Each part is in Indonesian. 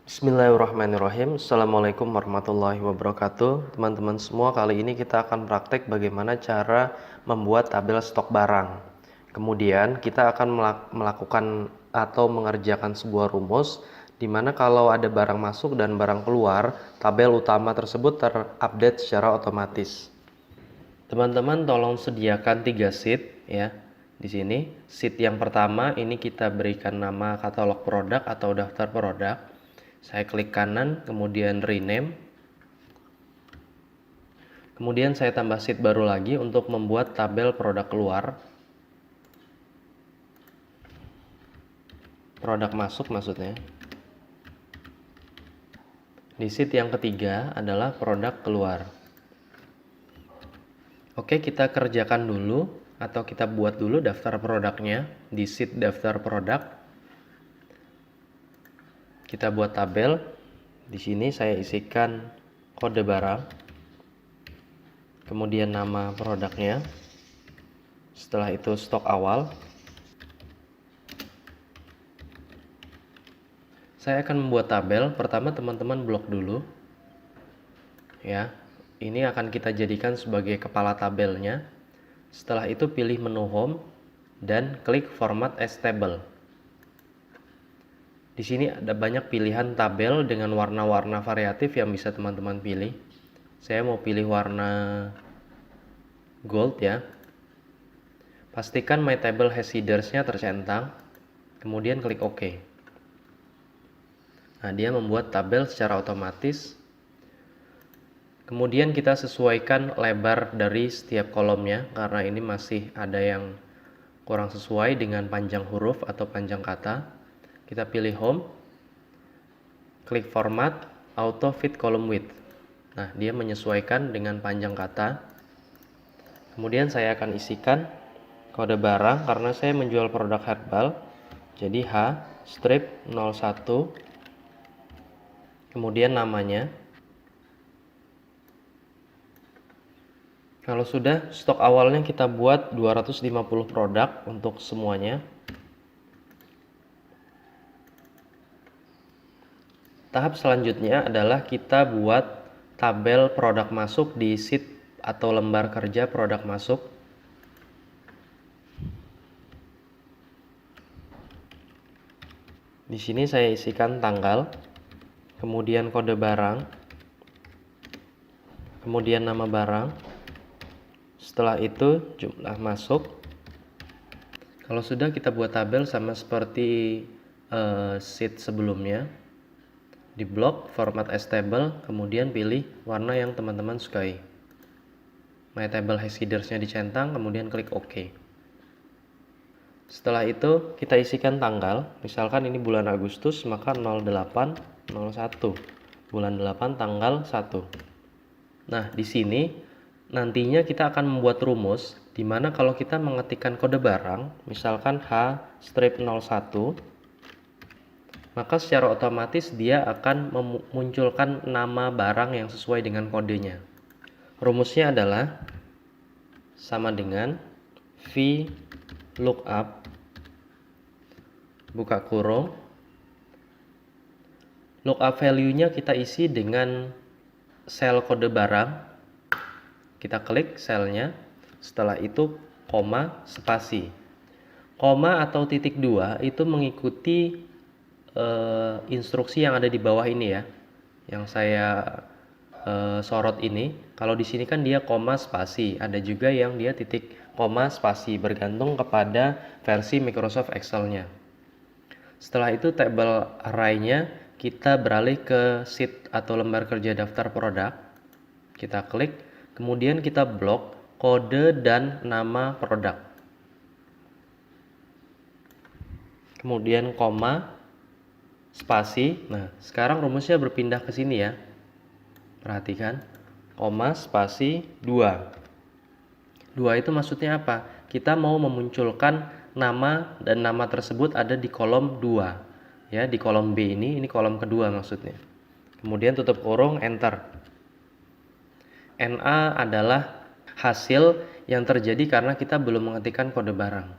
Bismillahirrahmanirrahim. Assalamualaikum warahmatullahi wabarakatuh. Teman-teman semua, kali ini kita akan praktek bagaimana cara membuat tabel stok barang. Kemudian kita akan melakukan atau mengerjakan sebuah rumus di mana kalau ada barang masuk dan barang keluar, tabel utama tersebut terupdate secara otomatis. Teman-teman tolong sediakan 3 sheet ya. Di sini sheet yang pertama ini kita berikan nama katalog produk atau daftar produk. Saya klik kanan, kemudian rename. Kemudian saya tambah sheet baru lagi untuk membuat tabel produk keluar. Produk masuk maksudnya. Di sheet yang ketiga adalah produk keluar. Oke, kita kerjakan dulu atau kita buat dulu daftar produknya di sheet daftar produk. Kita buat tabel. Di sini saya isikan kode barang, kemudian nama produknya, setelah itu stok awal. Saya akan membuat tabel. Pertama teman-teman blok dulu ya. Ini akan kita jadikan sebagai kepala tabelnya. Setelah itu pilih menu home dan klik format as table. Di sini ada banyak pilihan tabel dengan warna-warna variatif yang bisa teman-teman pilih. Saya mau pilih warna gold ya. Pastikan my table has headers-nya tercentang. Kemudian klik OK. Nah, dia membuat tabel secara otomatis. Kemudian kita sesuaikan lebar dari setiap kolomnya karena ini masih ada yang kurang sesuai dengan panjang huruf atau panjang kata. Kita pilih home, klik format, auto fit column width. Nah, dia menyesuaikan dengan panjang kata. Kemudian saya akan isikan kode barang karena saya menjual produk herbal. Jadi H strip 01, kemudian namanya. Kalau sudah, stok awalnya kita buat 250 produk untuk semuanya. Tahap selanjutnya adalah kita buat tabel produk masuk di sheet atau lembar kerja produk masuk. Di sini saya isikan tanggal, kemudian kode barang, kemudian nama barang. Setelah itu jumlah masuk. Kalau sudah, kita buat tabel sama seperti sheet sebelumnya. Di blok format as table, kemudian pilih warna yang teman-teman sukai. My table has headers-nya dicentang, kemudian klik OK. Setelah itu kita isikan tanggal. Misalkan ini bulan Agustus, maka 0801. Bulan 8 tanggal 1. Nah, di sini nantinya kita akan membuat rumus di mana kalau kita mengetikkan kode barang, misalkan H strip 01, maka secara otomatis dia akan memunculkan nama barang yang sesuai dengan kodenya. Rumusnya adalah sama dengan V lookup buka kurung, lookup value-nya kita isi dengan sel kode barang. Kita klik selnya, setelah itu koma spasi. Koma atau titik 2 itu mengikuti instruksi yang ada di bawah ini ya, yang saya sorot ini. Kalau di sini kan dia koma spasi, ada juga yang dia titik koma spasi, bergantung kepada versi Microsoft Excel-nya. Setelah itu table array-nya kita beralih ke sheet atau lembar kerja daftar produk. Kita klik. Kemudian kita blok kode dan nama produk. Kemudian koma, spasi. Nah, sekarang rumusnya berpindah ke sini ya. Perhatikan. Koma, spasi, 2. 2 itu maksudnya apa? Kita mau memunculkan nama dan nama tersebut ada di kolom 2. Ya, di kolom B ini kolom kedua maksudnya. Kemudian tutup kurung, enter. NA adalah hasil yang terjadi karena kita belum mengetikkan kode barang.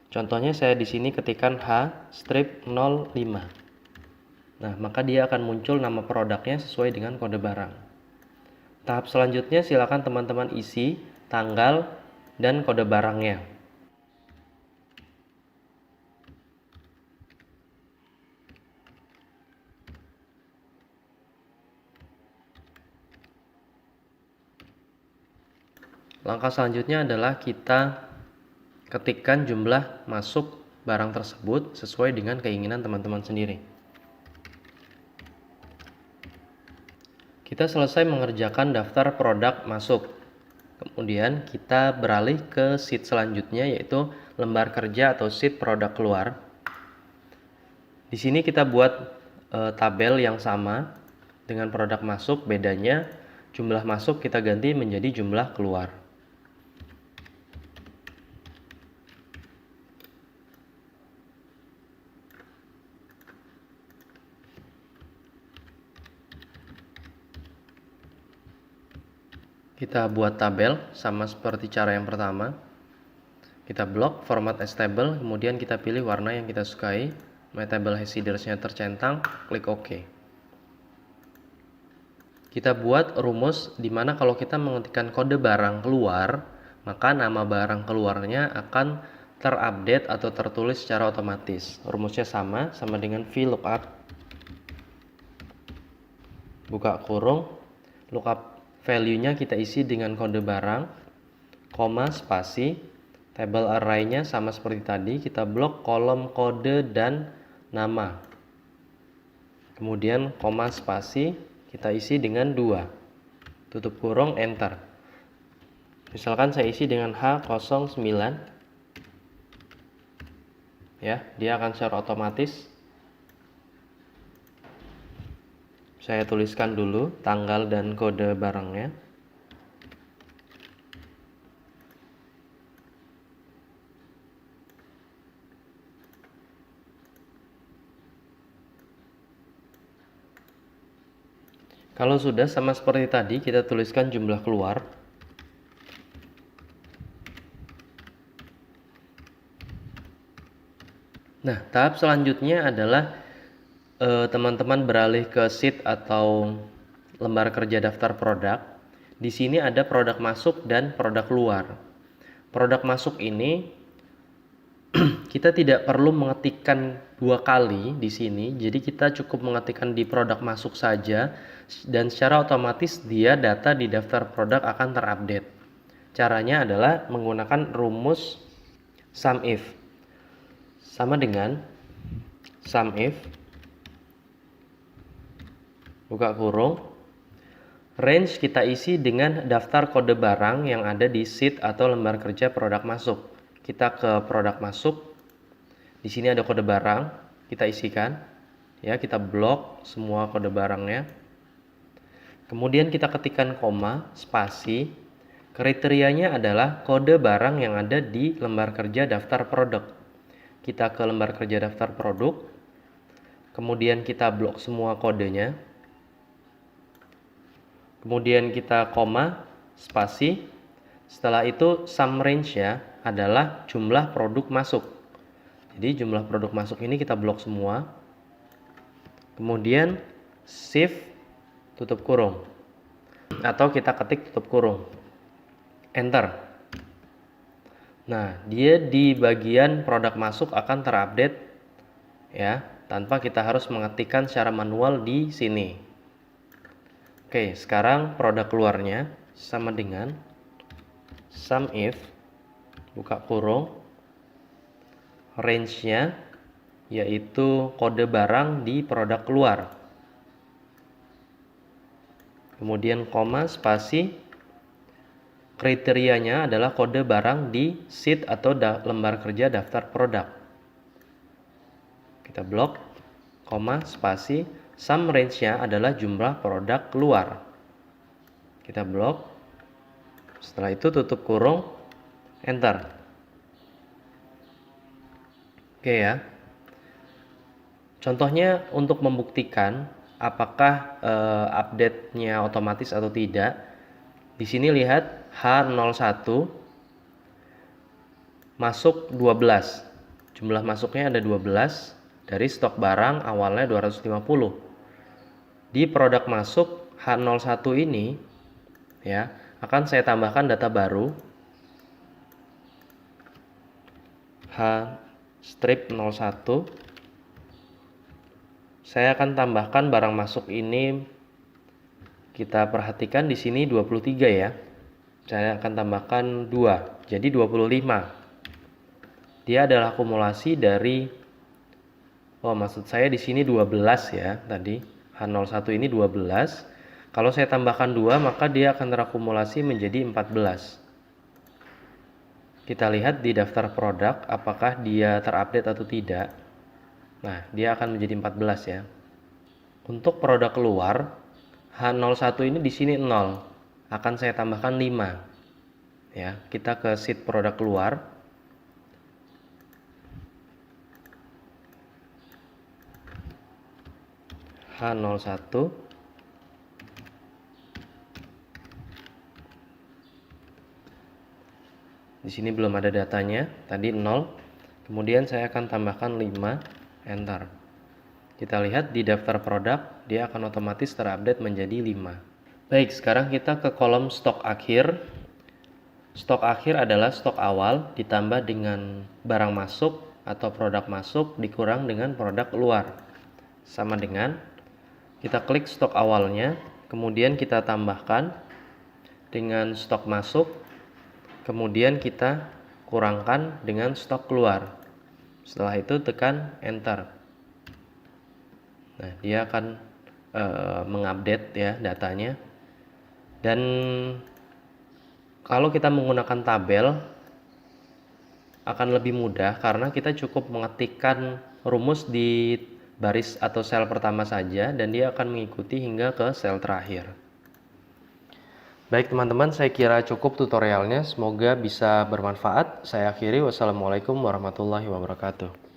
Contohnya saya di sini ketikkan H strip 05. Nah, maka dia akan muncul nama produknya sesuai dengan kode barang. Tahap selanjutnya silakan teman-teman isi tanggal dan kode barangnya. Langkah selanjutnya adalah kita ketikkan jumlah masuk barang tersebut sesuai dengan keinginan teman-teman sendiri. Kita selesai mengerjakan daftar produk masuk. Kemudian kita beralih ke sheet selanjutnya, yaitu lembar kerja atau sheet produk keluar. Di sini kita buat tabel yang sama dengan produk masuk, bedanya jumlah masuk kita ganti menjadi jumlah keluar. Kita buat tabel sama seperti cara yang pertama. Kita blok format as table, kemudian kita pilih warna yang kita sukai. My table has headers-nya tercentang, klik OK. Kita buat rumus di mana kalau kita mengetikkan kode barang keluar, maka nama barang keluarnya akan terupdate atau tertulis secara otomatis. Rumusnya sama dengan VLOOKUP. Buka kurung, lookup value-nya kita isi dengan kode barang, koma, spasi, table array-nya sama seperti tadi, kita blok kolom kode dan nama. Kemudian koma, spasi, kita isi dengan 2. Tutup kurung, enter. Misalkan saya isi dengan H09. Ya, dia akan secara otomatis. Saya tuliskan dulu tanggal dan kode barangnya. Kalau sudah sama seperti tadi, kita tuliskan jumlah keluar. Nah, tahap selanjutnya adalah teman-teman beralih ke sheet atau lembar kerja daftar produk. Di sini ada produk masuk dan produk keluar. Produk masuk ini kita tidak perlu mengetikkan 2 kali di sini, jadi kita cukup mengetikkan di produk masuk saja dan secara otomatis dia data di daftar produk akan terupdate. Caranya adalah menggunakan rumus SUMIF. Sama dengan SUMIF, buka kurung, range kita isi dengan daftar kode barang yang ada di sheet atau lembar kerja produk masuk. Kita ke produk masuk. Di sini ada kode barang, kita isikan. Ya, kita blok semua kode barangnya. Kemudian kita ketikkan koma, spasi. Kriterianya adalah kode barang yang ada di lembar kerja daftar produk. Kita ke lembar kerja daftar produk. Kemudian kita blok semua kodenya. Kemudian kita koma, spasi. Setelah itu sum range-nya adalah jumlah produk masuk. Jadi jumlah produk masuk ini kita blok semua. Kemudian shift tutup kurung. Atau kita ketik tutup kurung. Enter. Nah, dia di bagian produk masuk akan terupdate ya, tanpa kita harus mengetikkan secara manual di sini. Oke, sekarang produk keluarnya sama dengan SUMIF, buka kurung, range-nya yaitu kode barang di produk keluar. Kemudian koma, spasi, kriterianya adalah kode barang di sheet atau lembar kerja daftar produk. Kita blok, koma, spasi, sum range-nya adalah jumlah produk keluar. Kita blok. Setelah itu tutup kurung, enter. Oke ya. Contohnya untuk membuktikan apakah update-nya otomatis atau tidak. Di sini lihat H01 masuk 12. Jumlah masuknya ada 12. dari stok barang awalnya 250. Di produk masuk H01 ini ya, akan saya tambahkan data baru H-01. Saya akan tambahkan barang masuk ini, kita perhatikan di sini 23 ya. Saya akan tambahkan 2, jadi 25. Dia adalah akumulasi dari maksud saya di sini 12 ya tadi. H01 ini 12. Kalau saya tambahkan 2, maka dia akan terakumulasi menjadi 14. Kita lihat di daftar produk apakah dia terupdate atau tidak. Nah, dia akan menjadi 14 ya. Untuk produk keluar, H01 ini di sini 0. Akan saya tambahkan 5. Ya, kita ke sheet produk keluar. H01. Di sini belum ada datanya, tadi 0. Kemudian saya akan tambahkan 5, enter. Kita lihat di daftar produk, dia akan otomatis terupdate menjadi 5. Baik, sekarang kita ke kolom stok akhir. Stok akhir adalah stok awal ditambah dengan barang masuk atau produk masuk dikurang dengan produk keluar. Sama dengan kita klik stok awalnya, kemudian kita tambahkan dengan stok masuk, kemudian kita kurangkan dengan stok keluar. Setelah itu tekan enter. Nah, dia akan mengupdate ya datanya. Dan kalau kita menggunakan tabel akan lebih mudah karena kita cukup mengetikkan rumus di baris atau sel pertama saja dan dia akan mengikuti hingga ke sel terakhir. Baik teman-teman, saya kira cukup tutorialnya, semoga bisa bermanfaat. Saya akhiri, wassalamualaikum warahmatullahi wabarakatuh.